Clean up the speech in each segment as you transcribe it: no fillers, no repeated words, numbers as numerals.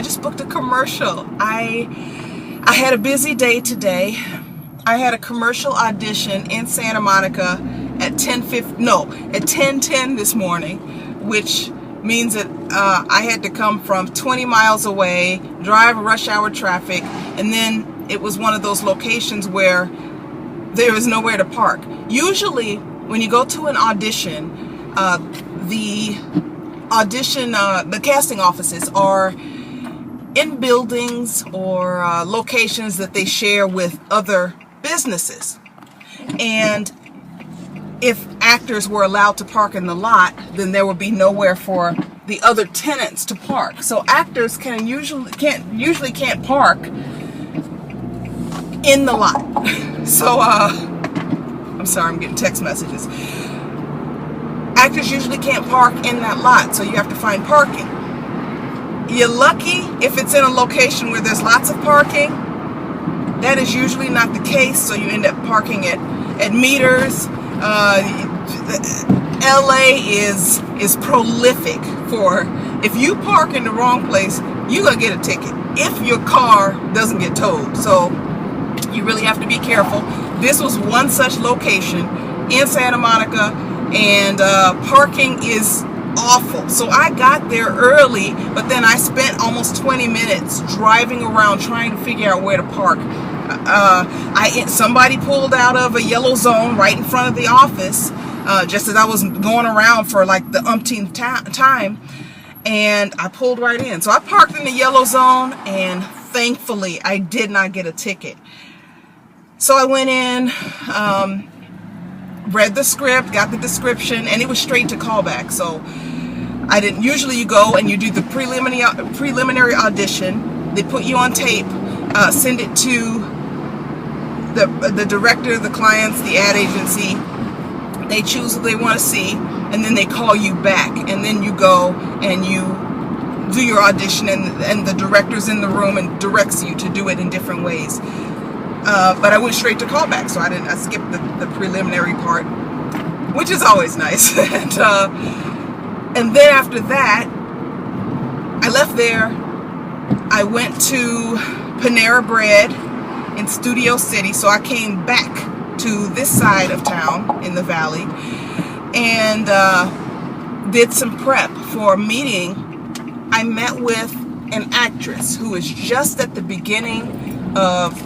just booked a commercial. I had a busy day today. I had a commercial audition in Santa Monica at 10:10 this morning, which means that I had to come from 20 miles away, drive rush hour traffic, and then it was one of those locations where there is nowhere to park. Usually, when you go to an audition, the casting offices are in buildings or locations that they share with other businesses. And if actors were allowed to park in the lot, then there would be nowhere for the other tenants to park. So actors usually can't park in the lot. So I'm sorry, I'm getting text messages. Actors usually can't park in that lot, so you have to find parking. You're lucky if it's in a location where there's lots of parking. That is usually not the case, so you end up parking at meters. LA is prolific for, if you park in the wrong place, you're gonna get a ticket if your car doesn't get towed. So you really have to be careful. This was one such location in Santa Monica, and parking is awful. So I got there early, but then I spent almost 20 minutes driving around trying to figure out where to park. Somebody pulled out of a yellow zone right in front of the office, just as I was going around for like the umpteenth time, and I pulled right in. So I parked in the yellow zone, and thankfully I did not get a ticket. So I went in, read the script, got the description, and it was straight to callback. So I didn't. Usually you go and you do the preliminary audition. They put you on tape, send it to the director, the clients, the ad agency. They choose what they want to see, and then they call you back, and then you go and you do your audition, and the director's in the room and directs you to do it in different ways. But I went straight to callback, so I skipped the preliminary part, which is always nice. And then after that, I left there. I went to Panera Bread in Studio City, so I came back to this side of town in the valley and did some prep for a meeting. I met with an actress who is just at the beginning of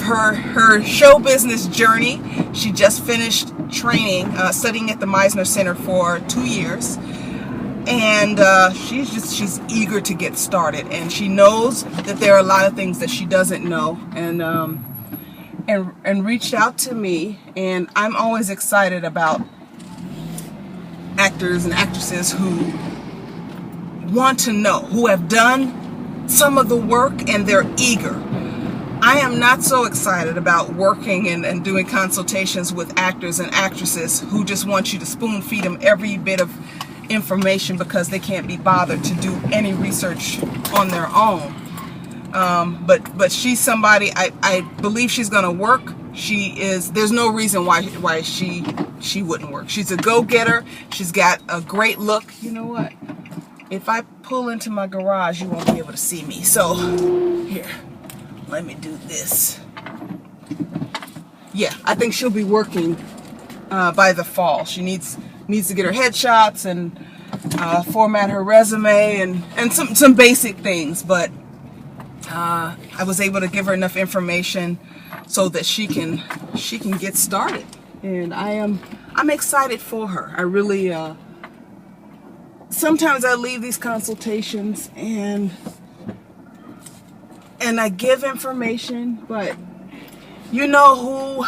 her show business journey. She just finished training, studying at the Meisner Center for 2 years, and she's eager to get started, and she knows that there are a lot of things that she doesn't know, and reached out to me. And I'm always excited about actors and actresses who want to know, who have done some of the work and they're eager. I am not so excited about working and doing consultations with actors and actresses who just want you to spoon feed them every bit of information because they can't be bothered to do any research on their own. But she's somebody, I believe she's going to work. There's no reason why she wouldn't work. She's a go-getter. She's got a great look. You know what? If I pull into my garage, you won't be able to see me. So here, let me do this. Yeah, I think she'll be working by the fall. She needs to get her headshots and format her resume and some basic things, but I was able to give her enough information so that she can get started, and I'm excited for her. I really sometimes I leave these consultations and I give information, but you know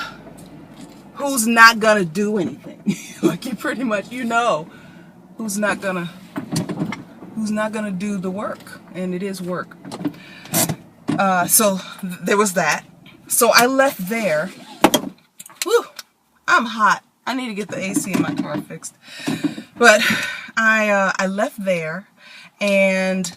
who's not gonna do anything. Like, you pretty much, you know who's not gonna do the work, and it is work. So there was that. So I left there. Whew, I'm hot. I need to get the AC in my car fixed. But I left there, and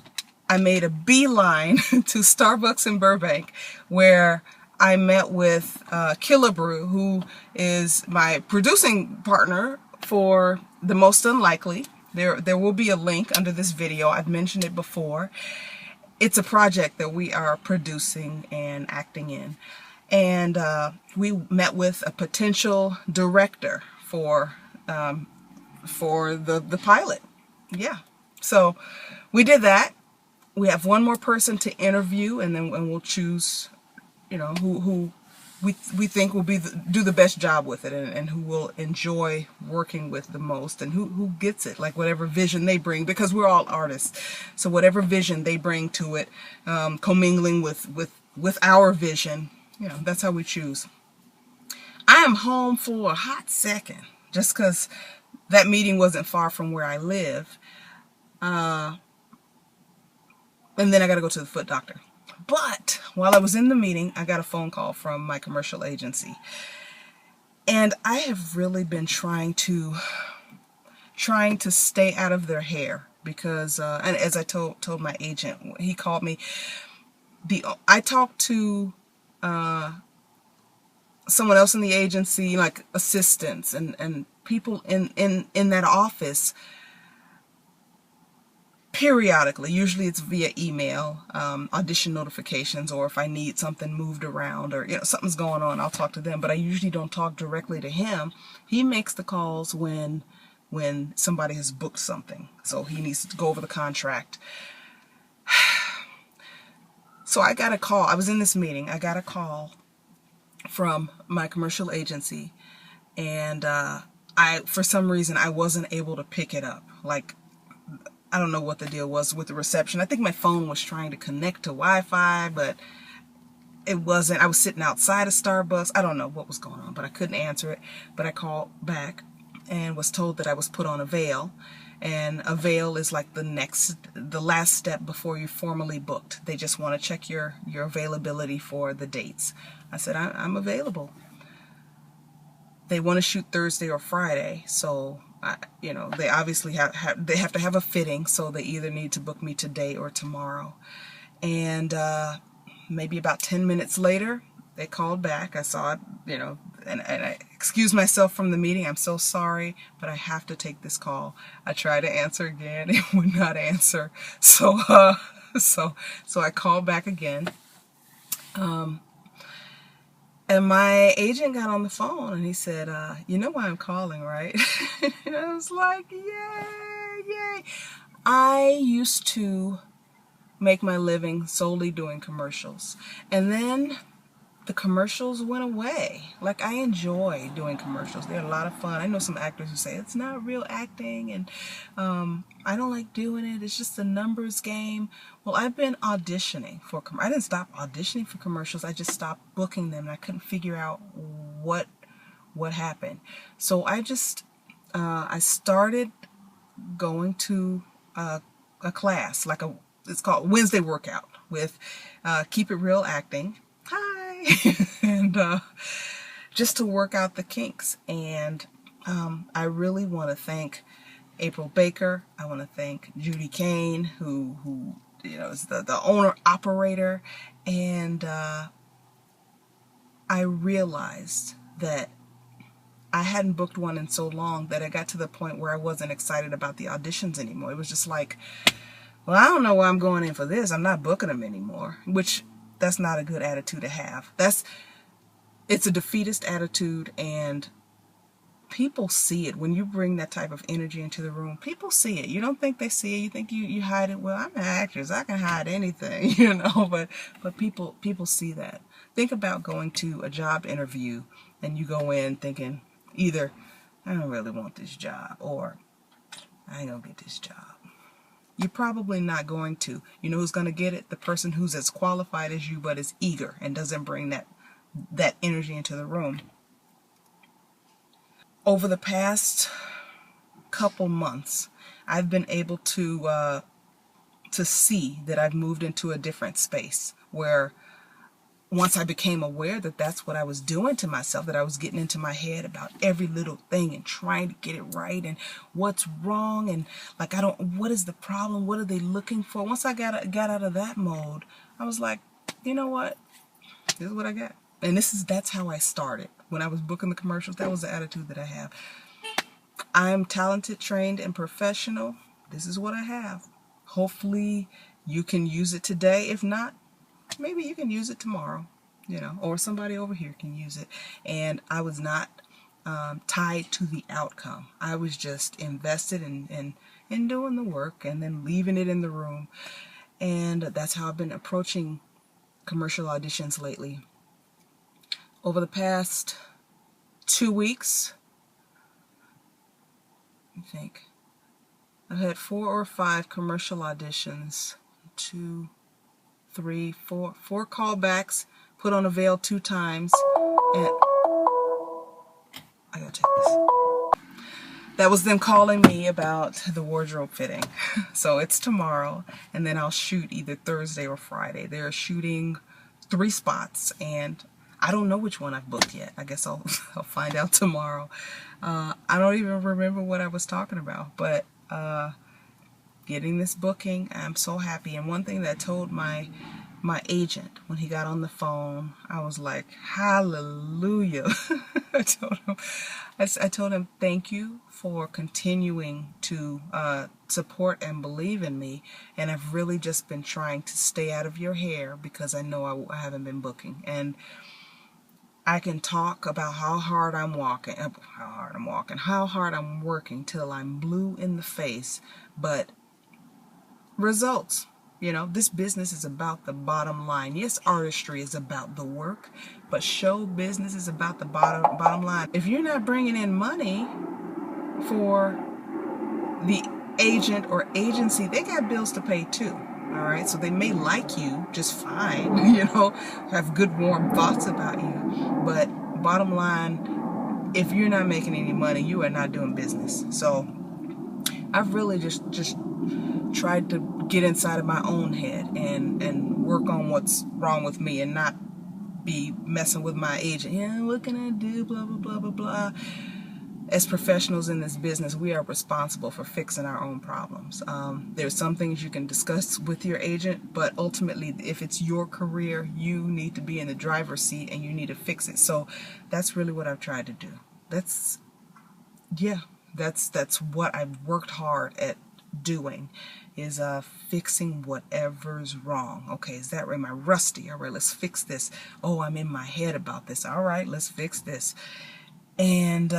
I made a beeline to Starbucks in Burbank, where I met with Killabrew, who is my producing partner for The Most Unlikely. There will be a link under this video. I've mentioned it before. it's a project that we are producing and acting in. And we met with a potential director for the pilot. Yeah. So we did that. We have one more person to interview, and then we'll choose, who we think will do the best job with it, and who will enjoy working with the most, and who gets it, like whatever vision they bring, because we're all artists. So whatever vision they bring to it, commingling with our vision, that's how we choose. I am home for a hot second, just because that meeting wasn't far from where I live. And then I got to go to the foot doctor. But while I was in the meeting, I got a phone call from my commercial agency. And I have really been trying to stay out of their hair, because, and as I told my agent, he called me. I talked to someone else in the agency, like assistants and people in that office, periodically. Usually it's via email, audition notifications, or if I need something moved around, or something's going on, I'll talk to them. But I usually don't talk directly to him. He makes the calls when somebody has booked something, so he needs to go over the contract. So I got a call. I was in this meeting. I got a call from my commercial agency, and for some reason I wasn't able to pick it up. Like, I don't know what the deal was with the reception. I think my phone was trying to connect to Wi-Fi, but it wasn't. I was sitting outside of Starbucks. I don't know what was going on, but I couldn't answer it. But I called back and was told that I was put on a veil. And a veil is like the last step before you're formally booked. They just want to check your availability for the dates. I said, I'm available. They want to shoot Thursday or Friday, so they obviously have to have a fitting, so they either need to book me today or tomorrow. And maybe about 10 minutes later, they called back. I saw it, and I excused myself from the meeting. I'm so sorry, but I have to take this call. I tried to answer again. It would not answer. So I called back again. And my agent got on the phone and he said, you know why I'm calling, right? And I was like, yay. I used to make my living solely doing commercials. And then the commercials went away. Like, I enjoy doing commercials. They're a lot of fun. I know some actors who say it's not real acting, and I don't like doing it. It's just a numbers game. Well, I've been auditioning for I didn't stop auditioning for commercials. I just stopped booking them, and I couldn't figure out what happened. So I just I started going to a class, it's called Wednesday Workout with Keep It Real Acting. Hi. And just to work out the kinks. And I really want to thank April Baker. I want to thank Judy Kane, who is the owner operator. And I realized that I hadn't booked one in so long that I got to the point where I wasn't excited about the auditions anymore. It was just like, well, I don't know why I'm going in for this. I'm not booking them anymore, which that's not a good attitude to have. It's a defeatist attitude, and people see it. When you bring that type of energy into the room, people see it. You don't think they see it. You think you hide it. Well, I'm an actress. I can hide anything, but people see that. Think about going to a job interview and you go in thinking either, I don't really want this job, or I ain't gonna get this job. You're probably not going to. You know who's going to get it? The person who's as qualified as you but is eager and doesn't bring that energy into the room. Over the past couple months, I've been able to see that I've moved into a different space where once I became aware that that's what I was doing to myself, that I was getting into my head about every little thing and trying to get it right and what's wrong and like what is the problem? What are they looking for? Once I got out of that mode, I was like, you know what? This is what I got. And that's how I started. When I was booking the commercials, that was the attitude that I have. I'm talented, trained, and professional. This is what I have. Hopefully You can use it today. If not, maybe you can use it tomorrow, or somebody over here can use it. And I was not tied to the outcome. I was just invested in doing the work and then leaving it in the room. And that's how I've been approaching commercial auditions lately. Over the past 2 weeks, I think I've had 4 or 5 commercial auditions, 2, 3, 4 callbacks, put on a veil 2 times, and I gotta take this. That was them calling me about the wardrobe fitting. So it's tomorrow, and then I'll shoot either Thursday or Friday. They're shooting 3 spots, and I don't know which one I've booked yet. I guess I'll find out tomorrow. I don't even remember what I was talking about, but getting this booking, I'm so happy. And one thing that I told my agent when he got on the phone, I was like, hallelujah. I told him, thank you for continuing to support and believe in me. And I've really just been trying to stay out of your hair because I know I haven't been booking. And I can talk about how hard I'm working till I'm blue in the face, but results. This business is about the bottom line. Yes, artistry is about the work, but show business is about the bottom line. If you're not bringing in money for the agent or agency, they got bills to pay too. All right, so they may like you just fine, have good warm thoughts about you, but bottom line, if you're not making any money, you are not doing business. So I've really just tried to get inside of my own head and work on what's wrong with me and not be messing with my agent. What can I do? Blah, blah, blah, blah, blah. As professionals in this business, we are responsible for fixing our own problems. There's some things you can discuss with your agent, but ultimately, if it's your career, you need to be in the driver's seat and you need to fix it. So that's really what I've tried to do. That's what I've worked hard at doing, is fixing whatever's wrong. Okay, is that right? Am I rusty? All right, let's fix this. Oh, I'm in my head about this. All right, let's fix this. And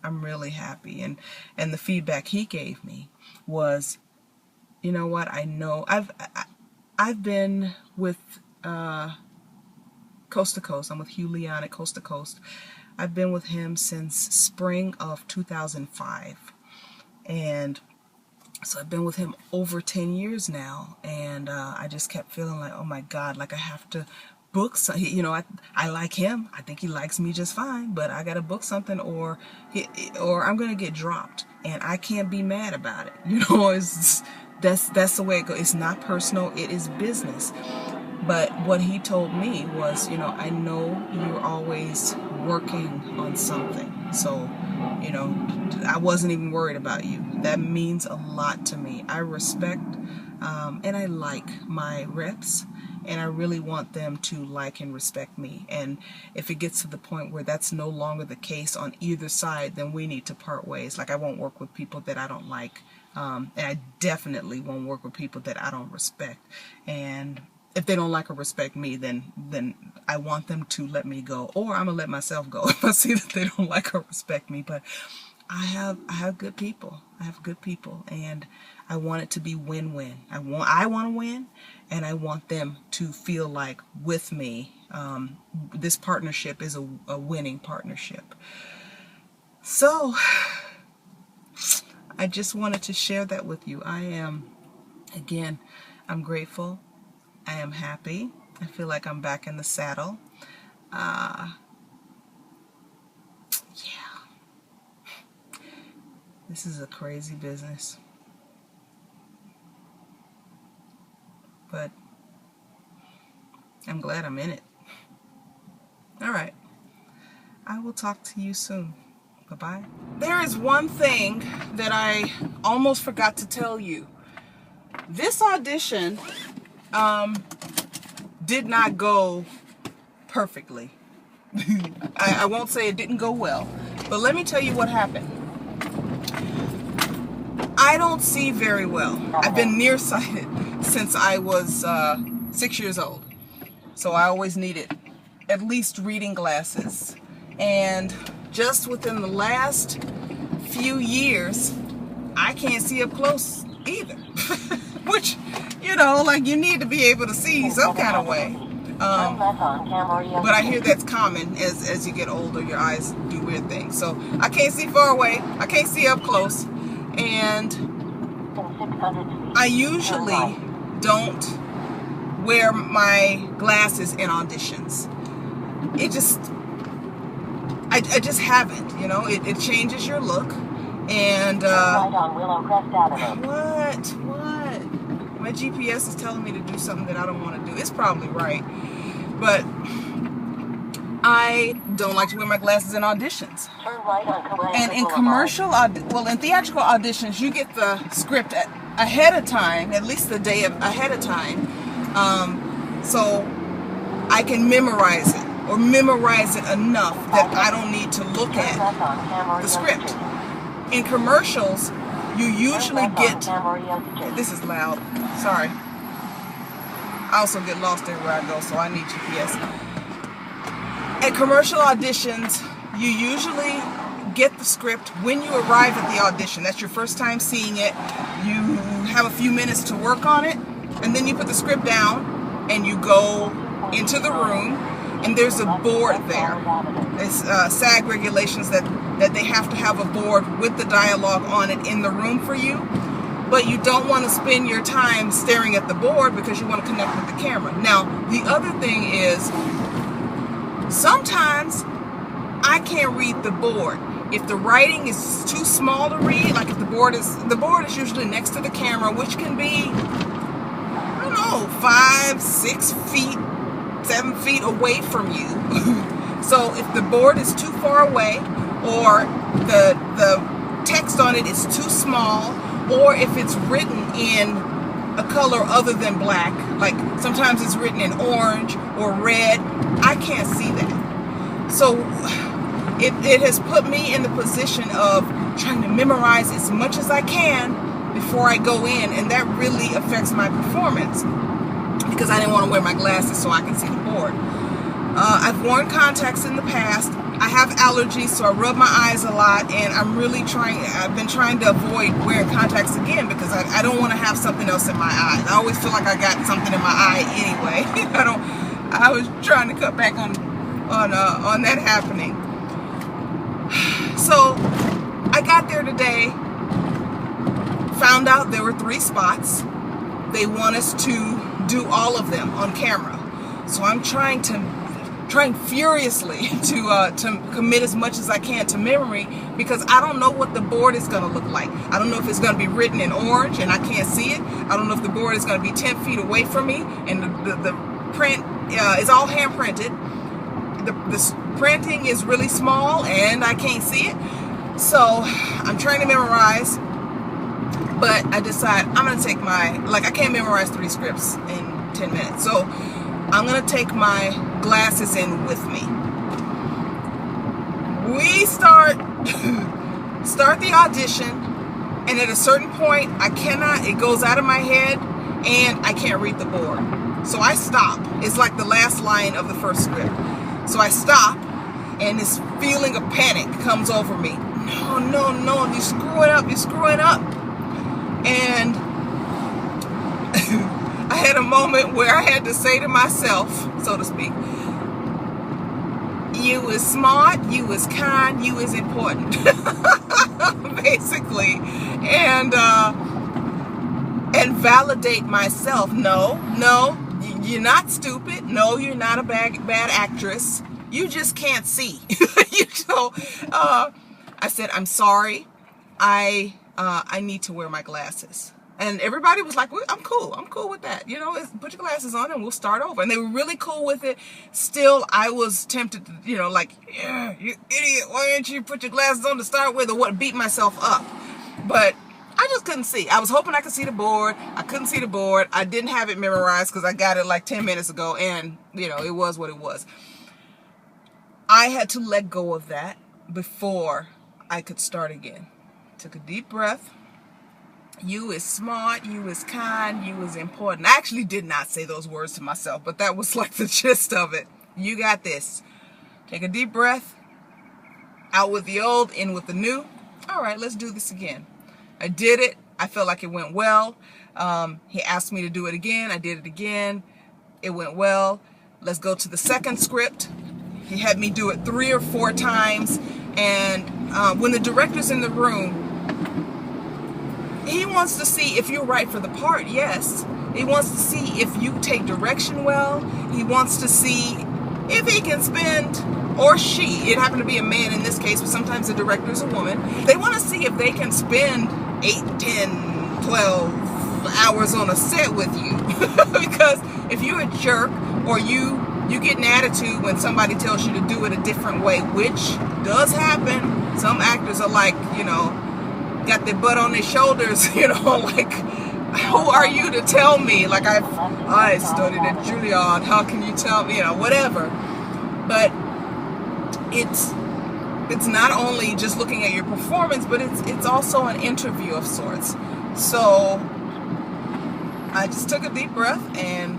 I'm really happy. And the feedback he gave me was, you know what? I know I've been with Coast to Coast. I'm with Hugh Leon at Coast to Coast. I've been with him since spring of 2005. And so I've been with him over 10 years now. And I just kept feeling like, oh my God, like I have to book some, I like him. I think he likes me just fine, but I got to book something or I'm going to get dropped, and I can't be mad about it. That's the way it goes. It's not personal. It is business. But what he told me was, I know you're always working on something. So, I wasn't even worried about you. That means a lot to me. I respect and I like my reps, and I really want them to like and respect me. And if it gets to the point where that's no longer the case on either side, then we need to part ways. Like, I won't work with people that I don't like, and I definitely won't work with people that I don't respect. And if they don't like or respect me, then I want them to let me go, or I'm gonna let myself go if I see that they don't like or respect me. But I have good people. I have good people, and I want it to be win-win. I want to win, and I want them to feel like with me, this partnership is a winning partnership. So I just wanted to share that with you. I'm grateful. I am happy. I feel like I'm back in the saddle. This is a crazy business. But I'm glad I'm in it. All right. I will talk to you soon. Bye-bye. There is one thing that I almost forgot to tell you. This audition did not go perfectly. I won't say it didn't go well, but let me tell you what happened. I don't see very well. I've been nearsighted since I was 6 years old. So I always needed at least reading glasses. And just within the last few years, I can't see up close either. Which, you know, like you need to be able to see some kind of way. But I hear that's common as you get older, your eyes do weird things. So I can't see far away, I can't see up close, and I usually don't wear my glasses in auditions. I just haven't, you know, it changes your look, and what? My GPS is telling me to do something that I don't want to do. It's probably right, but I don't like to wear my glasses in auditions. And in in theatrical auditions, you get the script ahead of time, at least the day ahead of time, so I can memorize it, or memorize it enough that I don't need to look at the script. In commercials, you usually get, this is loud, sorry. I also get lost everywhere I go, so I need GPS. At commercial auditions, you usually get the script when you arrive at the audition. That's your first time seeing it. You have a few minutes to work on it, and then you put the script down, and you go into the room, and there's a board there. It's SAG regulations that they have to have a board with the dialogue on it in the room for you. But you don't want to spend your time staring at the board because you want to connect with the camera. Now, the other thing is, sometimes I can't read the board. If the writing is too small to read, like if the board is usually next to the camera, which can be, I don't know, 5, 6 feet, 7 feet away from you. So if the board is too far away, or the text on it is too small, or if it's written in a color other than black, like sometimes it's written in orange or red, I can't see that. So it has put me in the position of trying to memorize as much as I can before I go in, and that really affects my performance because I didn't want to wear my glasses so I can see the board. I've worn contacts in the past. I have allergies, so I rub my eyes a lot, and I've been trying to avoid wearing contacts again because I don't want to have something else in my eye. I always feel like I got something in my eye anyway. I was trying to cut back on that happening. So I got there today, found out there were 3 spots. They want us to do all of them on camera. So I'm trying furiously to commit as much as I can to memory, because I don't know what the board is going to look like. I don't know if it's going to be written in orange and I can't see it. I don't know if the board is going to be 10 feet away from me, and the print is all hand printed. The printing is really small and I can't see it. So I'm trying to memorize, but I decide I'm going to take I can't memorize 3 scripts in 10 minutes. So I'm going to take my glasses in with me. We start the audition, and at a certain point, it goes out of my head, and I can't read the board. So I stop. It's like the last line of the first script. So I stop, and this feeling of panic comes over me. No, you're screwing up. And I had a moment where I had to say to myself, so to speak, you is smart, you is kind, you is important, basically, and validate myself. No, you're not stupid. No, you're not a bad actress. You just can't see. I said, I'm sorry. I need to wear my glasses. And everybody was like, well, I'm cool with that. You know, put your glasses on and we'll start over. And they were really cool with it. Still, I was tempted to, you idiot, why didn't you put your glasses on to start with, or what, beat myself up. But I just couldn't see. I was hoping I could see the board. I couldn't see the board. I didn't have it memorized because I got it like 10 minutes ago, and, it was what it was. I had to let go of that before I could start again. Took a deep breath. You is smart, you is kind, you is important. I actually did not say those words to myself, but that was like the gist of it. You got this. Take a deep breath. Out with the old, in with the new. All right, let's do this again. I did it. I felt like it went well. He asked me to do it again. I did it again. It went well. Let's go to the second script. He had me do it 3 or 4 times. And when the director's in the room, he wants to see if you're right for the part, yes. He wants to see if you take direction well. He wants to see if he can spend, or she, it happened to be a man in this case, but sometimes the director is a woman. They want to see if they can spend 8, 10, 12 hours on a set with you. Because if you're a jerk, or you get an attitude when somebody tells you to do it a different way, which does happen. Some actors are like, got their butt on their shoulders, like, who are you to tell me? Like, I studied at Juilliard, how can you tell me, whatever. But it's not only just looking at your performance, but it's also an interview of sorts. So I just took a deep breath and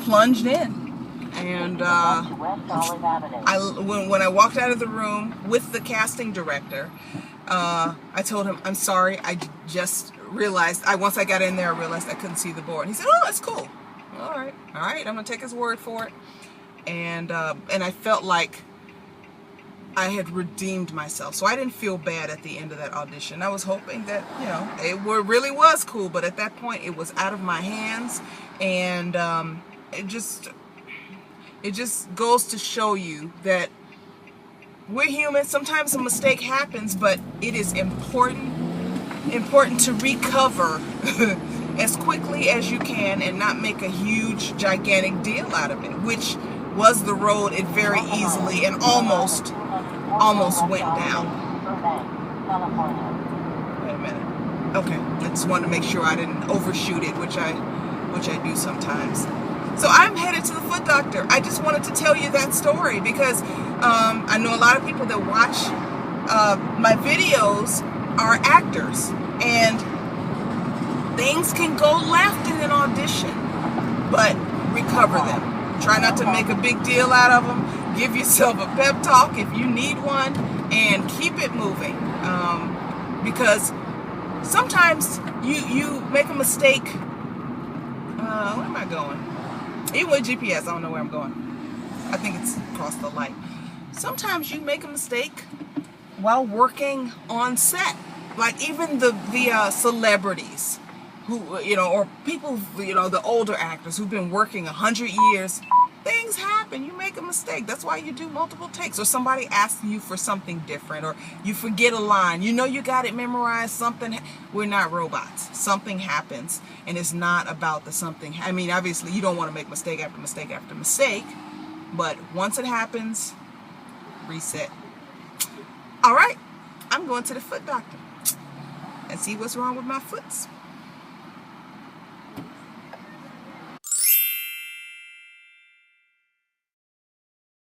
plunged in. And when I walked out of the room with the casting director, I told him, I'm sorry, I just realized, once I got in there, I realized I couldn't see the board. He said, oh, that's cool. All right, I'm going to take his word for it. And I felt like I had redeemed myself. So I didn't feel bad at the end of that audition. I was hoping that, it really was cool. But at that point, it was out of my hands. And it just goes to show you that we're human. Sometimes a mistake happens, but it is important to recover as quickly as you can and not make a huge, gigantic deal out of it, which was the road it very easily and almost went down. Wait a minute. Okay, I just wanted to make sure I didn't overshoot it, which I do sometimes. So I'm headed to the foot doctor. I just wanted to tell you that story because I know a lot of people that watch my videos are actors, and things can go left in an audition, but recover them. Try not to make a big deal out of them. Give yourself a pep talk if you need one, and keep it moving. Because sometimes you make a mistake. Where am I going? Even with GPS, I don't know where I'm going. I think it's across the light. Sometimes you make a mistake while working on set. Like even the celebrities who, or people, the older actors who've been working 100 years, things happen. You make a mistake. That's why you do multiple takes. Or somebody asks you for something different, or you forget a line. You got it memorized. We're not robots. Something happens, and it's not about the something. I mean, obviously, you don't want to make mistake after mistake after mistake, but once it happens, reset. All right, I'm going to the foot doctor and see what's wrong with my foots.